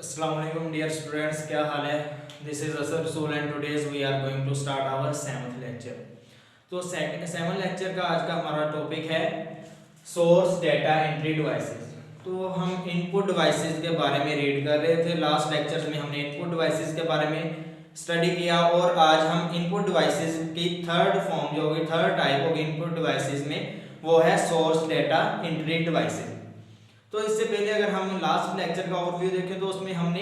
Assalamu alaikum dear students, क्या हाल है। This is Asar Rasool and today's we are going to start our seventh lecture. तो seven lecture का आज का हमारा टॉपिक है सोर्स डेटा एंट्री डिवाइसेस। तो हम इनपुट डिवाइसेस के बारे में रीड कर रहे थे। लास्ट लेक्चर्स में हमने इनपुट डिवाइसेस के बारे में स्टडी किया और आज हम इनपुट डिवाइसेस की थर्ड फॉर्म जो होगी, थर्ड टाइप होगी इनपुट डिवाइसेस में, वो है सोर्स डेटा एंट्री डिवाइसेस। तो इससे पहले अगर हम लास्ट लेक्चर का ओवरव्यू देखें तो उसमें हमने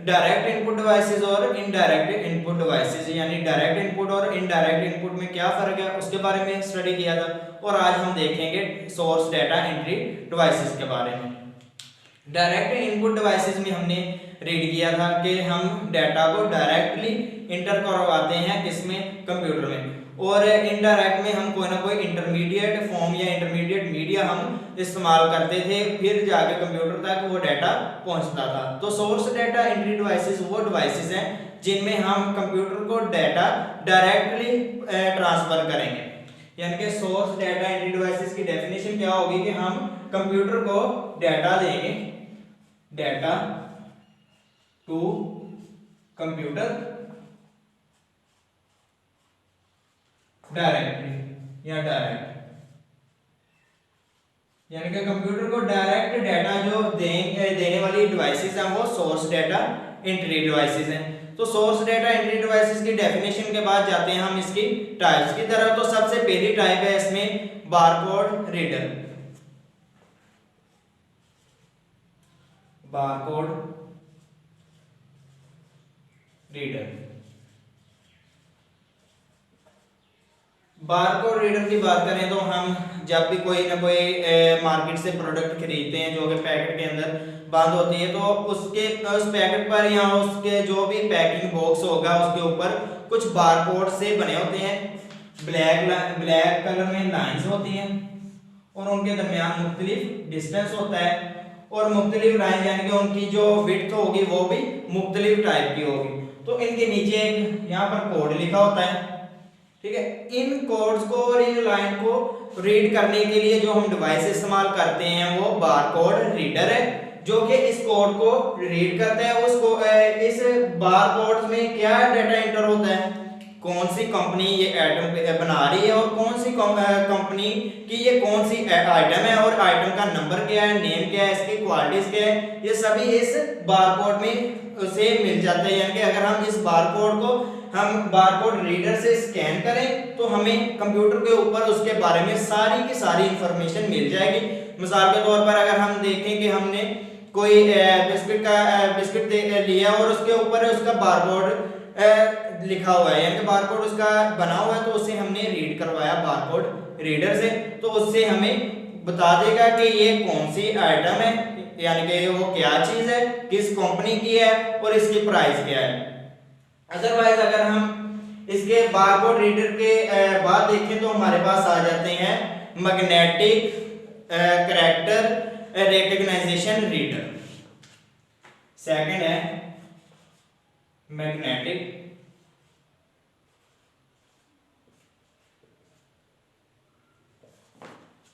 डायरेक्ट इनपुट डिवाइसेस और इनडायरेक्ट इनपुट डिवाइसेस यानी डायरेक्ट इनपुट और इनडायरेक्ट इनपुट में क्या फर्क है उसके बारे में स्टडी किया था। और आज हम देखेंगे सोर्स डेटा एंट्री डिवाइसेस के बारे में। डायरेक्ट इनपुट डिवाइसेस में हमने रीड किया था कि हम डाटा को डायरेक्टली इंटर करवाते हैं किसमें, कंप्यूटर में, और इनडायरेक्ट में हम कोई ना कोई इंटरमीडिएट फॉर्म या इंटरमीडिएट मीडिया हम इस्तेमाल करते थे, फिर जाके कंप्यूटर तक वो डाटा पहुंचता था। तो सोर्स डेटा एंट्री डिवाइसेस वो डिवाइसेस हैं जिनमें हम कंप्यूटर को डाटा डायरेक्टली ट्रांसफर करेंगे। यानी कि सोर्स डेटा एंट्री डिवाइसेस की डेफिनेशन क्या होगी कि हम कंप्यूटर को डाटा देंगे, डाटा टू कंप्यूटर डायरेक्टली या डायरेक्ट, यानी कि कंप्यूटर को डायरेक्ट डाटा जो देने वाली डिवाइसेस हैं वो सोर्स डेटा एंट्री डिवाइसेस हैं। तो सोर्स डेटा एंट्री डिवाइसेस की डेफिनेशन के बाद जाते हैं हम इसकी टाइप्स की तरफ। तो सबसे पहली टाइप है इसमें barcode reader. Barcode reader, barcode reader की बात करें तो हम जब भी कोई ना कोई मार्केट से प्रोडक्ट खरीदते हैं जो कि पैकेट के अंदर बंद होती है, तो उसके उस पैकेट पर या उसके जो भी पैकिंग बॉक्स होगा उसके ऊपर कुछ बारकोड से बने होते हैं। ब्लैक कलर में लाइंस होती हैं और उनके दरमियान मुख्तलिफ डिस्टेंस होता है, और मुख्तलिफ लाइन यानी कि उनकी जो विड्थ होगी वो भी मुख्तलिफ टाइप की होगी। तो इनके नीचे एक यहाँ पर कोड लिखा होता है, ठीक है। इन कोड्स को और इन लाइन को रीड करने के लिए जो हम डिवाइस इस्तेमाल करते हैं वो बारकोड रीडर है, जो कि इस कोड को रीड करता है। उसको इस बारकोड में क्या डाटा एंटर होता है, कौन सी कंपनी ये आइटम बना रही है और कौन सी कंपनी की ये कौन सी आइटम है, और आइटम का नंबर क्या है, नेम क्या है, इसकी क्वालिटीज क्या है, ये सभी इस बारकोड में से मिल जाता है। यानी कि अगर हम इस बारकोड को हम बारकोड रीडर से स्कैन करें तो हमें कंप्यूटर के ऊपर उसके बारे में सारी की सारी इंफॉर्मेशन मिल जाएगी। मिसाल के तौर पर अगर हम देखें कि हमने कोई बिस्किट लिया और उसके ऊपर उसका बारकोड लिखा हुआ है, यानी कि बारकोड उसका बना हुआ है, तो उसे हमने रीड करवाया बारकोड रीडर से, तो उससे हमें बता देगा कि ये कौन सी आइटम है, यानी कि वो क्या चीज है, किस कंपनी की है और इसकी प्राइस क्या है। अदरवाइज अगर हम इसके बारकोड रीडर के बाद देखें तो हमारे पास आ जाते हैं magnetic character recognization reader. Second है मैग्नेटिक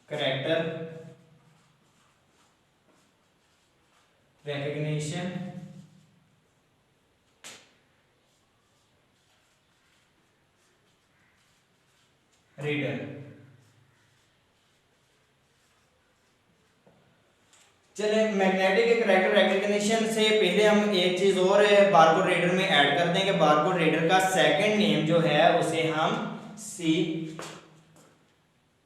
कैरेक्टर रिकॉग्निशन रीडर। चलिए मैग्नेटिक कैरेक्टर रिकॉग्निशन से पहले हम एक चीज और बारकोड रीडर में ऐड कर दें कि बारकोड रीडर का सेकंड नेम जो है उसे हम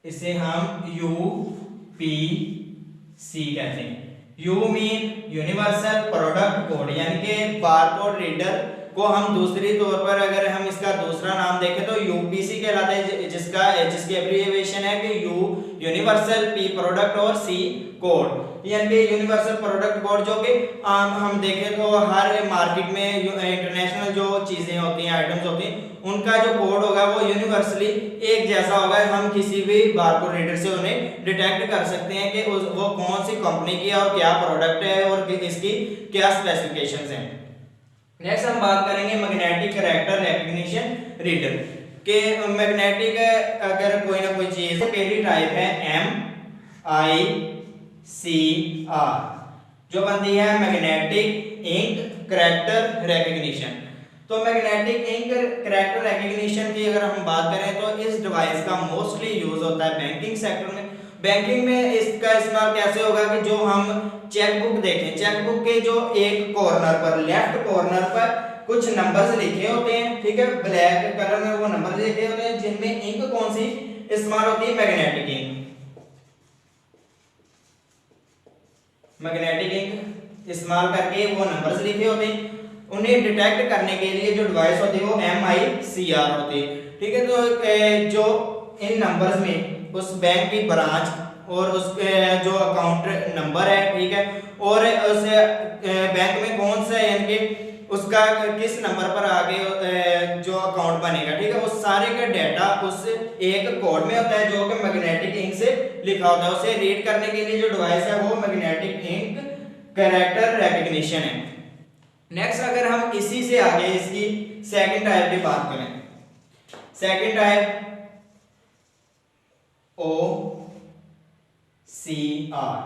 इसे हम यूपीसी कहते हैं। You mean universal product code, यानी कि बारकोड रीडर को हम दूसरी तौर पर अगर हम इसका दूसरा नाम देखें तो यूपीसी कहलाता है, जिसकी एब्रिविएशन है कि यू यूनिवर्सल, पी प्रोडक्ट और सी कोड, यानी कि यूनिवर्सल प्रोडक्ट कोड, जो कि हम देखें तो हर मार्केट में इंटरनेशनल जो चीजें होती हैं, आइटम्स होती हैं, उनका जो कोड होगा वो यूनिवर्सली एक जैसा होगा। हम किसी भी बारकोड रीडर से उन्हें डिटेक्ट कर सकते हैं कि वो कौन सी कंपनी की है और क्या प्रोडक्ट है और इसकी क्या स्पेसिफिकेशंस हैं। नेक्स्ट हम बात करेंगे मैग्नेटिक कैरेक्टर रिकॉग्निशन रीडर के। मैग्नेटिक अगर कोई ना कोई चीज, पहली टाइप है MICR जो बनती है मैग्नेटिक इंक कैरेक्टर रिकग्निशन। तो मैग्नेटिक इंक कैरेक्टर रिकग्निशन की अगर हम बात करें तो इस डिवाइस का मोस्टली यूज होता है बैंकिंग सेक्टर में। बैंकिंग में इसका इस्तेमाल कैसे होगा कि जो हम चेकबुक देखें, चेकबुक के जो एक कॉर्नर पर, लेफ्ट कॉर्नर पर कुछ नंबर्स लिखे होते हैं, ठीक है, ब्लैक कलर में वो नंबर लिखे होते हैं, जिनमें इंक कौन सी इस्तेमाल होती है, मैग्नेटिक इंक। मैग्नेटिक इंक इस्तेमाल करके वो नंबर्स लिखे होते हैं, उन्हें डिटेक्ट करने के लिए जो डिवाइस होती है वो MICR होती है, ठीक है। तो जो इन नंबर्स में उस बैंक की ब्रांच और उस जो अकाउंट नंबर है, ठीक है, और उस बैंक में कौन सा यानी कि उसका किस नंबर पर आगे जो अकाउंट बनेगा, ठीक है, उस सारे का डाटा उस एक कोड में होता है जो कि मैग्नेटिक इंक से लिखा होता है। उसे रीड करने के लिए जो डिवाइस है वो मैग्नेटिक इंक कैरेक्टर रिकग्निशन है। नेक्स्ट अगर हम इसी से आगे इसकी सेकंड टाइप की बात करें, second type OCR,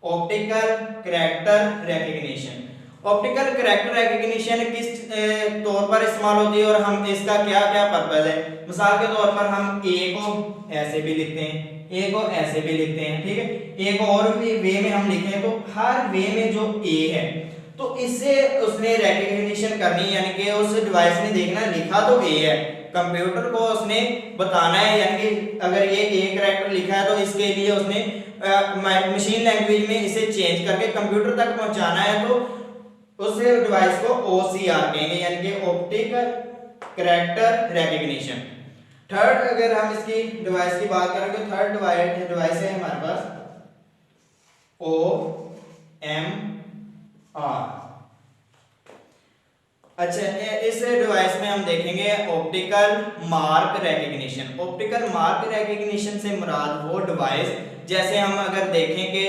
optical character recognition. Optical character recognition किस तौर पर इस्तेमाल होती है और हम इसका क्या क्या पर्पस है। मिसाल के तौर पर हम ए को ऐसे भी लिखते हैं, ए को ऐसे भी लिखते हैं, ठीक है, ए को और भी वे में हम लिखें तो हर वे में जो ए है तो इससे उसने रिकग्निशन करनी, यानी कि उस डिवाइस ने देखना लिखा तो ए है, कंप्यूटर को उसने बताना है, यानी कि अगर ये ए कैरेक्टर लिखा है तो इसके लिए उसने मशीन लैंग्वेज में इसे चेंज करके कंप्यूटर तक पहुंचाना है, तो उस डिवाइस को OCR कहेंगे, यानी कि ऑप्टिकल कैरेक्टर रिकग्निशन। थर्ड अगर हम इसकी डिवाइस की बात करें तो थर्ड डिवाइस है हमारे पास OMR। अच्छा, इस डिवाइस में हम देखेंगे optical mark recognition. Optical mark recognition से मुराद वो डिवाइस, जैसे हम अगर देखें कि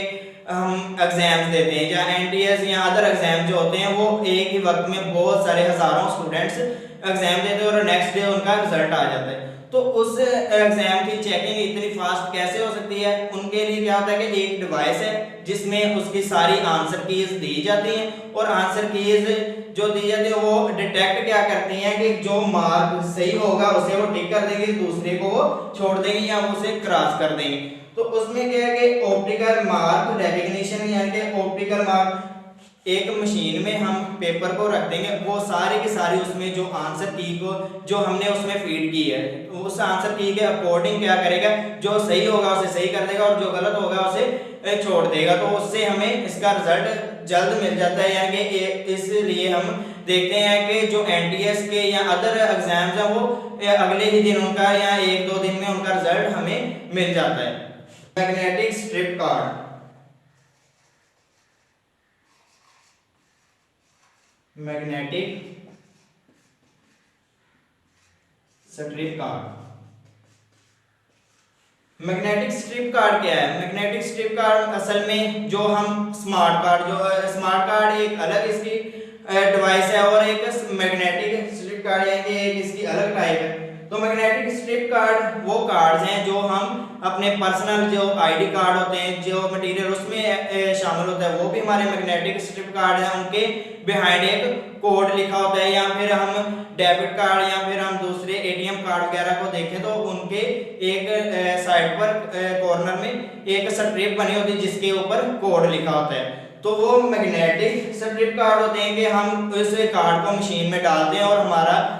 हम एग्जाम्स देते हैं या NTS या अदर एग्जाम जो होते हैं वो एक ही वक्त में बहुत सारे हजारों स्टूडेंट्स एग्जाम देते हैं और नेक्स्ट डे उनका रिजल्ट आ जाता है, तो उस एग्जाम की चेकिंग इतनी फास्ट कैसे हो सकती है। उनके लिए क्या होता है कि एक डिवाइस है जिसमें उसकी सारी आंसर कीज दी जाती हैं और आंसर कीज जो दी जाती है वो डिटेक्ट क्या करती हैं कि जो मार्क सही होगा उसे वो टिक कर देंगे, दूसरे को वो छोड़ देंगे या उसे क्रॉस कर देंगे। तो उसमें क्या है कि ऑप्टिकल मार्क रिकग्निशन, यानी कि ऑप्टिकल मार्क एक मशीन में हम पेपर को रख देंगे, वो सारी की सारी उसमें जो आंसर की को जो हमने उसमें फीड की है उस आंसर की के अकॉर्डिंग क्या करेगा, जो सही होगा उसे सही कर देगा और जो गलत होगा उसे छोड़ देगा, तो उससे हमें इसका रिजल्ट जल्द मिल जाता है। यानी कि इसलिए हम देखते हैं कि जो NTS के या अदर एग्जाम्स हैं वो अगले ही दिन उनका या एक दो दिन में उनका रिजल्ट हमें मिल जाता है। Magnetic strip card, magnetic strip card. Magnetic strip card क्या है। मैग्नेटिक स्ट्रिप कार्ड असल में जो हम स्मार्ट कार्ड, जो स्मार्ट कार्ड एक अलग इसकी डिवाइस है और एक मैग्नेटिक स्ट्रिप कार्ड यानी एक इसकी अलग टाइप है। तो मैग्नेटिक स्ट्रिप कार्ड वो कार्ड्स हैं जो हम अपने पर्सनल जो ID कार्ड होते हैं, जो मटेरियल उसमें शामिल होता है वो भी हमारे मैग्नेटिक स्ट्रिप कार्ड हैं, उनके बिहाइंड एक कोड लिखा होता है। या फिर हम डेबिट कार्ड या फिर हम दूसरे ATM कार्ड वगैरह को देखें तो उनके एक साइड पर कॉर्नर में एक स्ट्रिप बनी होती है जिसके ऊपर कोड लिखा होता है, तो वो मैग्नेटिक स्ट्रिप कार्ड होते हैं कि हम उस कार्ड को मशीन में डालते हैं और हमारा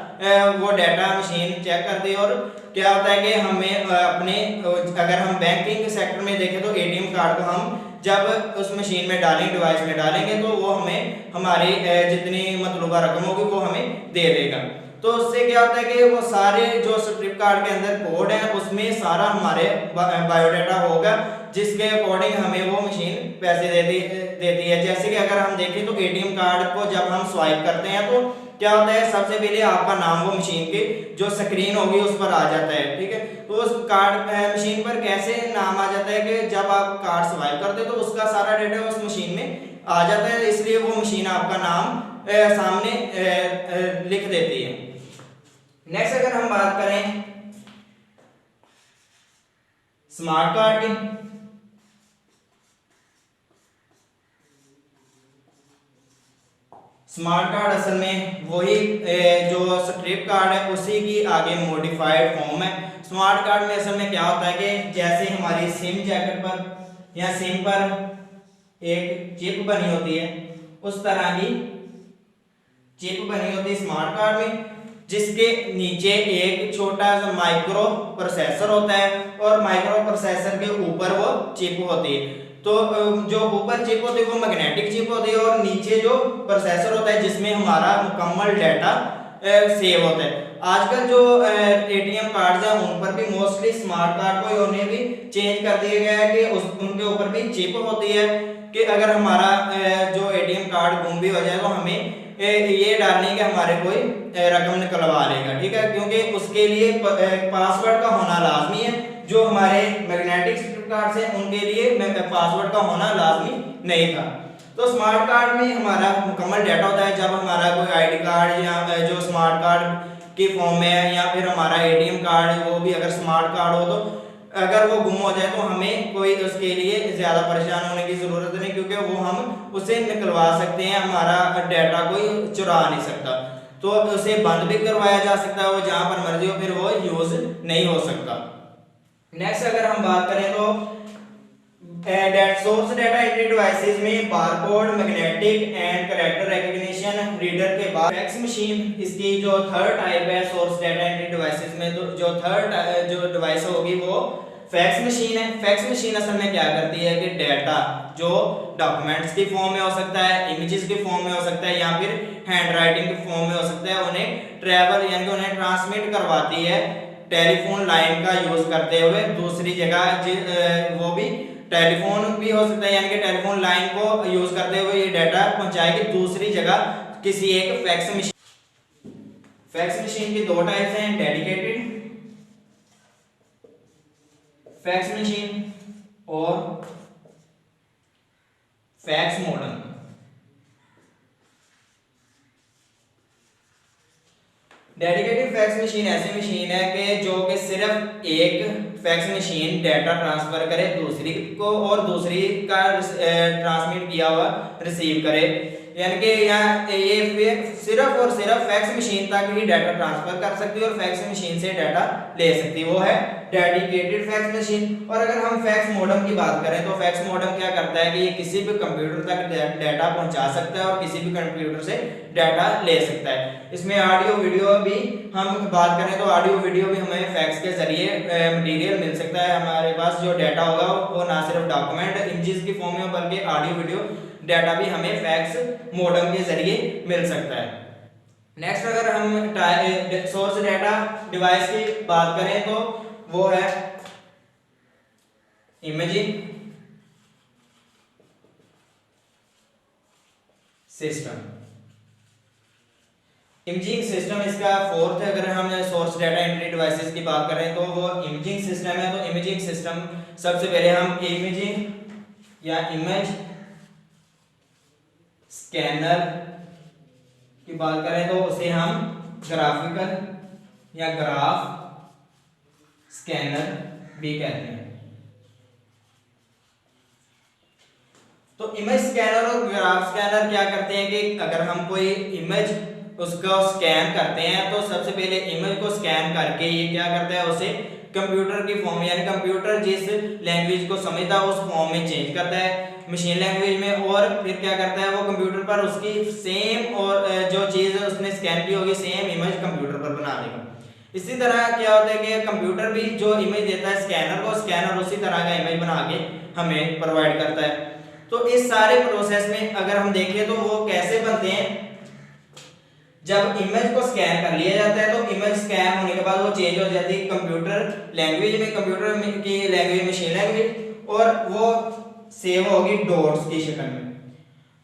वो डाटा मशीन चेक करती है। और क्या होता है कि हमें अपने अगर हम बैंकिंग सेक्टर में देखें तो ATM कार्ड को हम जब उस मशीन में डालेंगे, डिवाइस में डालेंगे, तो वो हमें हमारी जितनी मतलूबा रकम होगी वो हमें दे देगा। तो उससे क्या होता है कि वो सारे जो स्ट्रिप कार्ड के अंदर कोड है उसमें सारा हमारे बायोडाटा होगा जिसके अकॉर्डिंग हमें वो मशीन पैसे देती है। जैसे कि अगर हम देखें तो ATM कार्ड को जब हम स्वाइप करते हैं तो क्या होता है, सबसे पहले आपका नाम वो मशीन के जो स्क्रीन होगी उस पर आ जाता है, ठीक है। तो उस कार्ड मशीन पर कैसे नाम आ जाता है कि जब आप कार्ड स्वाइप करते हो तो उसका सारा डेटा उस मशीन में आ जाता है, इसलिए वो मशीन आपका नाम सामने लिख देती है। नेक्स्ट अगर हम बात करें स्मार्ट कार्ड की, स्मार्ट कार्ड असल में वही जो स्ट्रिप कार्ड है उसी की आगे मॉडिफाइड फॉर्म है। स्मार्ट कार्ड में असल में क्या होता है कि जैसे हमारी सिम जैकेट पर या सिम पर एक चिप बनी होती है, उस तरह की चिप बनी होती है स्मार्ट कार्ड में, जिसके नीचे एक छोटा सा माइक्रो प्रोसेसर होता है और माइक्रो प्रोसेसर के ऊपर वो चिप होती है। तो जो ऊपर चिप होती है वो मैग्नेटिक चिप होती है और नीचे जो प्रोसेसर होता है जिसमें हमारा मुकम्मल डाटा सेव होता है। आजकल जो एटीएम कार्ड हैं उन पर भी मोस्टली स्मार्ट कार्ड को उन्हें भी चेंज कर दिया गया है कि उनके ऊपर भी चिप होती है कि अगर हमारा जो एटीएम कार्ड गुम भी हो जाए तो हमें ये डालने के हमारे कोई रकम निकलवा लेगा, ठीक है, क्योंकि उसके लिए पासवर्ड का होना लाजमी है। जो हमारे मैग्नेटिक स्ट्रिप कार्ड से उनके लिए पासवर्ड का होना लाजमी नहीं था। तो स्मार्ट कार्ड में हमारा मुकम्मल डाटा होता है। जब हमारा कोई आईडी कार्ड या जो स्मार्ट कार्ड के फॉर्म में है या फिर हमारा एटीएम कार्ड वो भी अगर स्मार्ट कार्ड हो तो अगर वो गुम हो जाए तो हमें कोई उसके लिए ज्यादा परेशान होने की जरूरत नहीं, क्योंकि वो हम उसे निकलवा सकते हैं, हमारा डाटा कोई चुरा नहीं सकता। तो उसे बंद भी करवाया जा सकता है, वो जहां पर मर्जी हो फिर वो यूज नहीं हो सकता। नेक्स्ट अगर हम बात करें तो सोर्स डाटा एंट्री डिवाइसेस में barcode, magnetic and character recognition reader के बाद फैक्स मशीन इसकी जो थर्ड टाइप है सोर्स डाटा एंट्री डिवाइसेस में। तो जो थर्ड जो डिवाइस होगी वो फैक्स मशीन है। फैक्स मशीन असल में क्या करती है कि डाटा जो डॉक्यूमेंट्स की फॉर्म में हो सकता है, इमेजेस की फॉर्म में हो सकता है या फिर हैंड राइटिंग की फॉर्म में हो सकता है, उन्हें ट्रैवल यानी कि उन्हें ट्रांसमिट करवाती है टेलीफोन लाइन का यूज करते हुए दूसरी जगह। वो भी टेलीफोन भी हो सकता है यानी कि टेलीफोन लाइन को यूज करते हुए ये डाटा पहुंचाएगी दूसरी जगह किसी एक फैक्स मशीन। फैक्स मशीन की दो टाइप्स हैं, डेडिकेटेड फैक्स मशीन और fax modem. Dedicated fax machine ऐसी मशीन है कि जो कि सिर्फ एक फैक्स मशीन डाटा ट्रांसफर करे दूसरी को और दूसरी का ट्रांसमिट किया हुआ रिसीव करे, यानी कि यहाँ ये सिर्फ और सिर्फ फैक्स मशीन तक ही डाटा ट्रांसफर कर सकती है और फैक्स मशीन से डाटा ले सकती है, वो है डेडिकेटेड फैक्स मशीन। और अगर हम फैक्स मॉडम की बात करें तो फैक्स मॉडम क्या करता है कि ये किसी भी कंप्यूटर तक डाटा पहुंचा सकता है और किसी भी कंप्यूटर से डाटा ले सकता है। इसमें ऑडियो वीडियो भी हम बात करें तो ऑडियो वीडियो भी हमें फैक्स के जरिए मटेरियल मिल सकता है। हमारे पास जो डाटा होगा वो ना सिर्फ डॉक्यूमेंट इमेजेस की फॉर्म में बल्कि ऑडियो वीडियो डाटा भी हमें फैक्स मॉडम के जरिए मिल सकता है। नेक्स्ट अगर हम सोर्स डाटा डिवाइस की बात करें तो वो है इमेजिंग सिस्टम। इमेजिंग सिस्टम इसका फोर्थ है। अगर हम सोर्स डाटा एंट्री डिवाइसेस की बात करें तो वो इमेजिंग सिस्टम है। तो इमेजिंग सिस्टम सबसे पहले हम इमेजिंग या इमेज स्कैनर की बात करें तो उसे हम ग्राफिकल या ग्राफ स्कैनर भी कहते हैं। तो इमेज स्कैनर और ग्राफ स्कैनर क्या करते हैं कि अगर हम कोई इमेज उसको स्कैन करते हैं तो सबसे पहले इमेज को स्कैन करके ये क्या करता है उसे कंप्यूटर की फॉर्म यानी कंप्यूटर जिस लैंग्वेज को समझता है उस फॉर्म में चेंज करता है मशीन लैंग्वेज में, और फिर क्या करता है वो कंप्यूटर पर उसकी सेम और जो चीज उसने स्कैन की होगी सेम इमेज कंप्यूटर पर बना देगा। इसी तरह क्या होता है कि कंप्यूटर भी जो इमेज देता है स्कैनर को, स्कैनर उसी तरह का इमेज बना के हमें प्रोवाइड करता है। तो इस सारे प्रोसेस में अगर हम देखें तो वो कैसे बनते हैं, जब इमेज को स्कैन कर लिया जाता है तो इमेज स्कैन होने के बाद वो चेंज हो जाती है कंप्यूटर लैंग्वेज में, कंप्यूटर की लैंग्वेज मशीन लैंग्वेज, और वो सेव होगी डॉट्स की शक्ल में।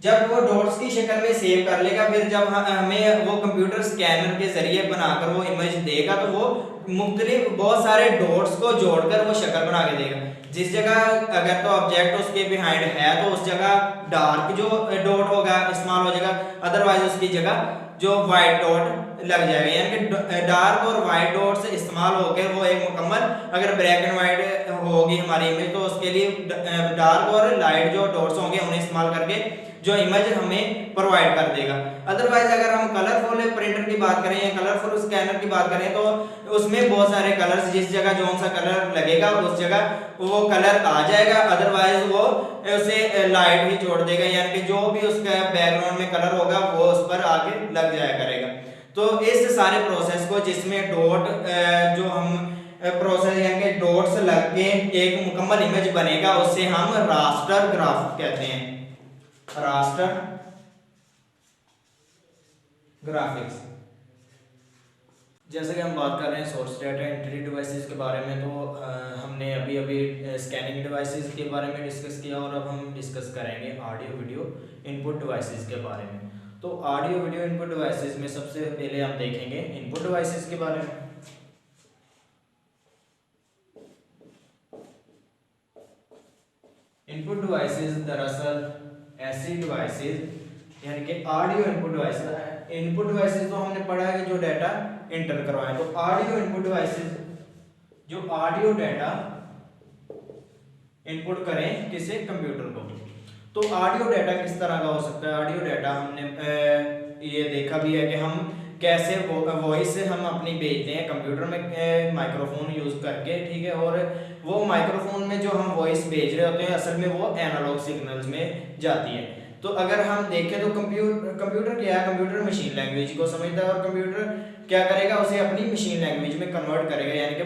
जब वो डॉट्स की शक्ल में सेव कर लेगा फिर जब हमें वो कंप्यूटर स्कैनर के जरिए बनाकर वो इमेज देगा तो वो मुख्तलिफ बहुत सारे डॉट्स को जोड़कर वो शक्ल बना के देगा। जिस जगह अगर तो ऑब्जेक्ट उसके बिहाइंड है तो उस जगह डार्क जो डॉट होगा इस्तेमाल हो जाएगा, अदरवाइज उसकी जगह जो व्हाइट डॉट लग जाएगा, यानी कि डार्क और व्हाइट डॉट से इस्तेमाल होकर वो एक मुकम्मल, अगर ब्लैक एंड व्हाइट होगी हमारी इमेज तो उसके लिए डार्क और लाइट जो डॉट्स होंगे उन्हें इस्तेमाल करके जो इमेज हमें प्रोवाइड कर देगा। अदरवाइज अगर हम कलरफुल प्रिंटर की बात करें या कलरफुल स्कैनर की बात करें तो उसमें बहुत सारे कलर्स, जिस जगह जौन सा कलर लगेगा उस जगह वो कलर आ जाएगा, अदरवाइज वो उसे लाइट ही छोड़ देगा, यानी कि जो भी उसका बैकग्राउंड में कलर होगा वो उस पर आगे लग जाया करेगा। तो इस सारे प्रोसेस को, जिसमें डॉट जो हम प्रोसेस यानी कि डॉट्स लग के एक मुकम्मल इमेज बनेगा, उससे हम रास्टर ग्राफ कहते हैं, रास्टर ग्राफिक्स। जैसे कि हम बात कर रहे हैं सोर्स डाटा एंट्री डिवाइसेस के बारे में, तो हमने अभी अभी स्कैनिंग डिवाइसेस के बारे में डिस्कस किया और अब हम डिस्कस करेंगे ऑडियो वीडियो इनपुट डिवाइसेस के बारे में। तो ऑडियो वीडियो इनपुट डिवाइसेस में सबसे पहले हम देखेंगे इनपुट डिवाइसेस के बारे में। इनपुट डिवाइसेस दरअसल ऐसी डिवाइसेस यानी कि audio input devices, input devices तो हमने पढ़ा है कि जो डाटा इंटर करवाएं, तो ऑडियो इनपुट डिवाइसेस जो ऑडियो डाटा इनपुट करें किसे, कंप्यूटर को। तो ऑडियो डाटा किस तरह का हो सकता है? ऑडियो डाटा हमने ये देखा भी है कि हम कैसे वॉइस से हम अपनी भेजते हैं कंप्यूटर में माइक्रोफोन यूज करके, ठीक है, और वो माइक्रोफोन में जो हम वॉइस भेज रहे होते हैं असल में वो एनालॉग सिग्नल्स में जाती है। तो अगर हम देखें तो कंप्यूटर क्या है, कंप्यूटर मशीन लैंग्वेज को समझता है और कंप्यूटर क्या करेगा, उसे अपनी मशीन लैंग्वेज में कन्वर्ट करेगा, यानी कि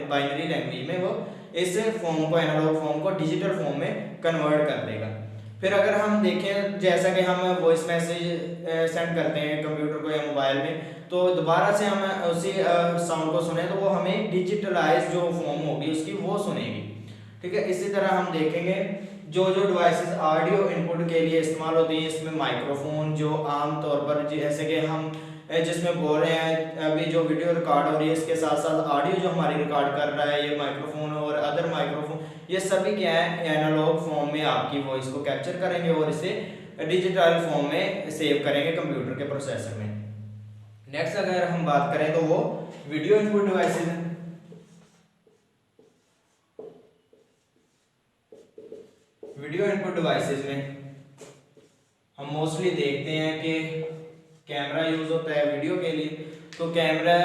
बाइनरी लैंग्वेज में वो इस फॉर्म को, एनालॉग फॉर्म को डिजिटल फॉर्म में कन्वर्ट कर देगा। फिर अगर हम देखें जैसा कि हम वॉइस मैसेज सेंड करते हैं कंप्यूटर को या मोबाइल में, तो दोबारा से हम उसी साउंड को सुने तो वो हमें डिजिटलाइज जो फॉर्म होगी उसकी वो सुनेगी, ठीक है। इसी तरह हम देखेंगे जो जो डिवाइसेस ऑडियो इनपुट के लिए इस्तेमाल होती हैं, इसमें माइक्रोफोन जो आम तौर पर जैसे कि हम जिसमें बोल रहे हैं, अभी जो वीडियो रिकॉर्ड हो रही है इसके साथ साथ ऑडियो जो हमारी रिकॉर्ड कर रहा है, ये माइक्रोफोन और अदर माइक्रोफोन, ये सभी क्या है, एनालॉग फॉर्म में आपकी वॉइस को कैप्चर करेंगे और इसे डिजिटल फॉर्म में सेव करेंगे कंप्यूटर के प्रोसेसर में। नेक्स्ट अगर हम बात करें तो वो वीडियो इनपुट डिवाइसेस है। वीडियो इनपुट डिवाइसेस में हम मोस्टली देखते हैं कि कैमरा यूज होता है वीडियो के लिए, तो कैमरा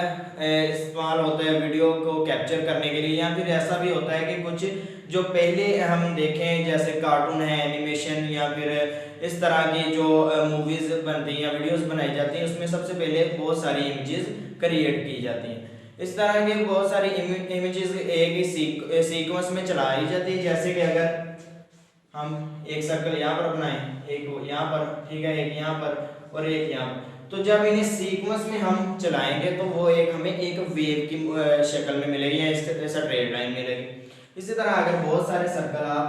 इस्तेमाल होता है वीडियो को कैप्चर करने के लिए, या फिर ऐसा भी होता है कि कुछ जो पहले हम देखें जैसे कार्टून है, एनिमेशन या फिर इस तरह की जो मूवीज बनती हैं या वीडियोस बनाई जाती हैं, उसमें सबसे पहले बहुत सारी इमेजेस क्रिएट की जाती हैं। इस तरह के बहुत सारी इमेजेस एक ही सीक्वेंस में चलाई जाती है। जैसे कि अगर हम एक सर्कल यहाँ पर बनाएं, एक यहाँ पर, ठीक है, एक यहाँ पर और एक यहाँ पर, तो जब इन्हें सीक्वेंस में हम चलाएंगे तो वो एक हमें एक वेव की शक्ल में मिलेगी या इस तरह स्ट्रेट लाइन मिलेगी। इसी तरह अगर बहुत सारे सर्कल आप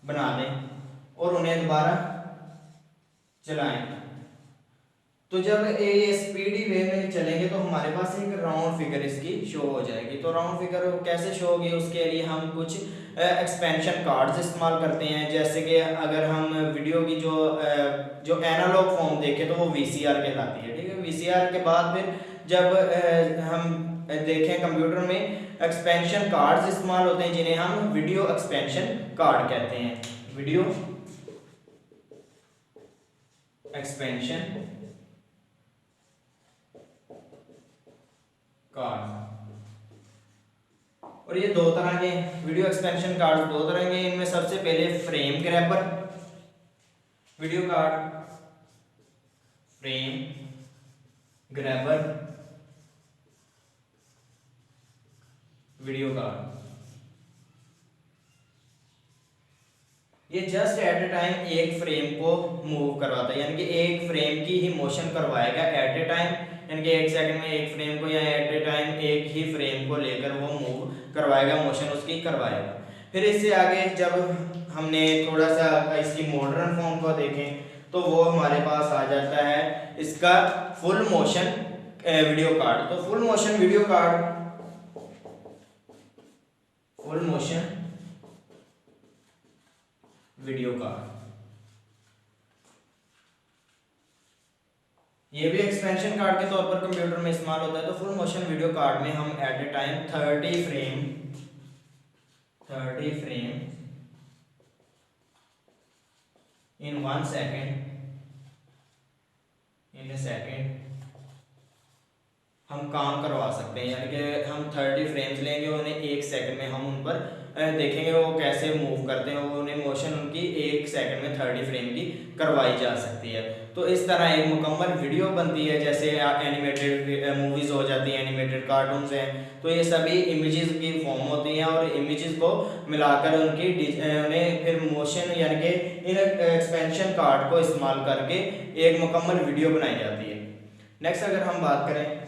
बना दें और उन्हें दोबारा चलाएं, तो जब ये स्पीडी वे में चलेंगे तो हमारे पास एक राउंड फिगर इसकी शो हो जाएगी। तो राउंड फिगर कैसे शो होगी, उसके लिए हम कुछ एक्सपेंशन कार्ड्स इस्तेमाल करते हैं। जैसे कि अगर हम वीडियो की जो एनालॉग फॉर्म देखें तो वो वीसीआर कहलाती है, ठीक है। वीसीआर के बाद फिर जब हम देखें कंप्यूटर में एक्सपेंशन कार्ड्स इस्तेमाल होते हैं जिन्हें हम वीडियो एक्सपेंशन कार्ड कहते हैं, वीडियो एक्सपेंशन कार्ड। और ये दो तरह के वीडियो एक्सपेंशन कार्ड, दो तरह के, इनमें सबसे पहले frame grabber video card, frame grabber video card. ये जस्ट एट ए टाइम एक फ्रेम को मूव करवाता है, यानी कि एक फ्रेम की ही मोशन करवाएगा एट ए टाइम, यानी कि एक सेकंड में एक फ्रेम को या एट ए टाइम एक ही फ्रेम को लेकर वो मूव करवाएगा, मोशन उसकी करवाएगा। फिर इससे आगे जब हमने थोड़ा सा इसकी मॉडर्न फॉर्म को देखें तो वो हमारे पास आ जाता है इसका फुल मोशन वीडियो कार्ड। तो full motion video card, full motion video card, ये भी एक्सपेंशन कार्ड के तौर पर कंप्यूटर में इस्तेमाल होता है। तो फुल मोशन वीडियो कार्ड में हम at a time 30 frame in 1 second in second हम काम करवा सकते हैं, यानी कि हम 30 फ्रेम्स लेंगे, उन्हें 1 सेकंड में हम उन पर देखेंगे वो कैसे मूव करते हैं, उन्हें मोशन उनकी 1 सेकंड में 30 फ्रेम की करवाई जा सकती है। तो इस तरह एक मुकम्मल वीडियो बनती है, जैसे एनिमेटेड मूवीज़ हो जाती हैं, एनिमेटेड कार्टून्स हैं, तो ये सभी इमेजेस की फॉर्म होती हैं और इमेजेस को मिलाकर उन्हें फिर मोशन यानी कि इन एक्सपेंशन कार्ड को इस्तेमाल करके एक मुकम्मल वीडियो बनाई जाती है। नेक्स्ट अगर हम बात करें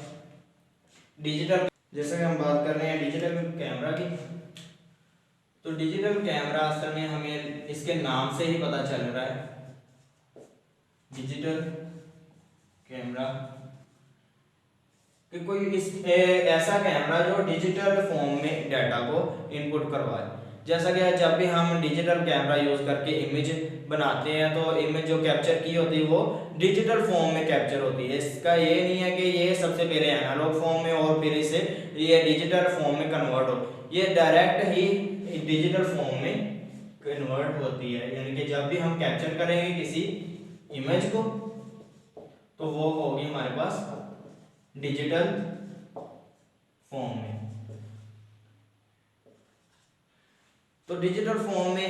डिजिटल, जैसे कि हम बात कर रहे हैं डिजिटल कैमरा की, तो डिजिटल कैमरा असल में हमें इसके नाम से ही पता चल रहा है डिजिटल कैमरा कि कोई ऐसा कैमरा जो डिजिटल फॉर्म में डाटा को इनपुट करवाए। जैसा कि जब भी हम डिजिटल कैमरा यूज़ करके इमेज बनाते हैं तो इमेज जो कैप्चर की होती है वो डिजिटल फॉर्म में कैप्चर होती है। इसका ये नहीं है कि ये सबसे पहले एनालॉग फॉर्म में और फिर इसे ये डिजिटल फॉर्म में कन्वर्ट हो, ये डायरेक्ट ही डिजिटल फॉर्म में कन्वर्ट होती है। यानी कि जब भी हम कैप्चर करेंगे किसी इमेज को तो वो होगी हमारे पास डिजिटल फॉर्म में। तो डिजिटल फॉर्म में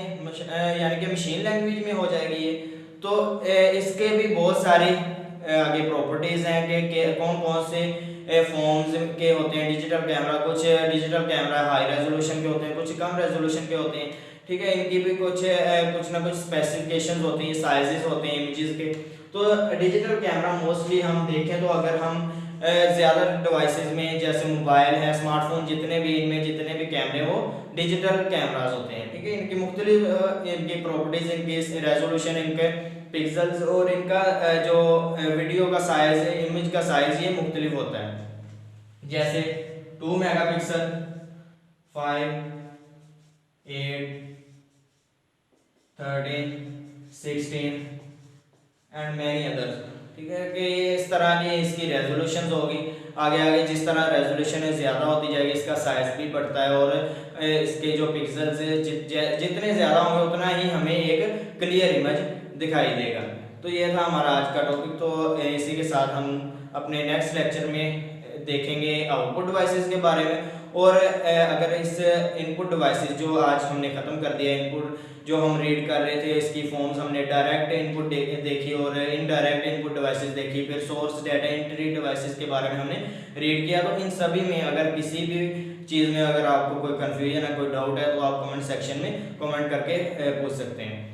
यानी कि मशीन लैंग्वेज में हो जाएगी ये। तो इसके भी बहुत सारे आगे प्रॉपर्टीज हैं कि कौन कौन से फॉर्म्स के होते हैं डिजिटल कैमरा। कुछ डिजिटल कैमरा हाई रेजोल्यूशन के होते हैं, कुछ कम रेजोल्यूशन के होते हैं, ठीक है। इनकी भी कुछ ना कुछ स्पेसिफिकेशंस होती हैं, साइजेस होते हैं इमेजेस के। तो डिजिटल कैमरा मोस्टली हम देखें तो अगर हम ज़्यादा डिवाइसेस में जैसे मोबाइल है, स्मार्टफोन, जितने भी इनमें जितने भी कैमरे वो डिजिटल कैमराज होते हैं, ठीक है। इनकी मुख्तलिफ इनकी प्रॉपर्टीज, इनकी रेजोल्यूशन, इनके पिक्सल्स और इनका जो वीडियो का साइज है, इमेज का साइज, ये मुख्तलिफ होता है। जैसे 2 मेगापिक्सल, 5, 8, 13, 16 एंड मैनी अदर्स, ठीक है। कि इस तरह की इसकी रेजोल्यूशन होगी। आगे आगे जिस तरह रेजोल्यूशन ज़्यादा होती जाएगी इसका साइज भी बढ़ता है और इसके जो पिक्सल्स जितने ज़्यादा होंगे उतना ही हमें एक क्लियर इमेज दिखाई देगा। तो ये था हमारा आज का टॉपिक। तो इसी के साथ हम अपने नेक्स्ट लेक्चर में देखेंगे आउटपुट डिवाइसेस के बारे में। और अगर इस इनपुट डिवाइसेस जो आज हमने ख़त्म कर दिया, इनपुट जो हम रीड कर रहे थे इसकी फॉर्म्स हमने डायरेक्ट इनपुट देखी और इनडायरेक्ट इनपुट डिवाइसेस देखी, फिर सोर्स डाटा एंट्री डिवाइसेस के बारे में हमने रीड किया। तो इन सभी में अगर किसी भी चीज़ में अगर आपको कोई कन्फ्यूजन है, कोई डाउट है, तो आप कमेंट सेक्शन में कमेंट करके पूछ सकते हैं।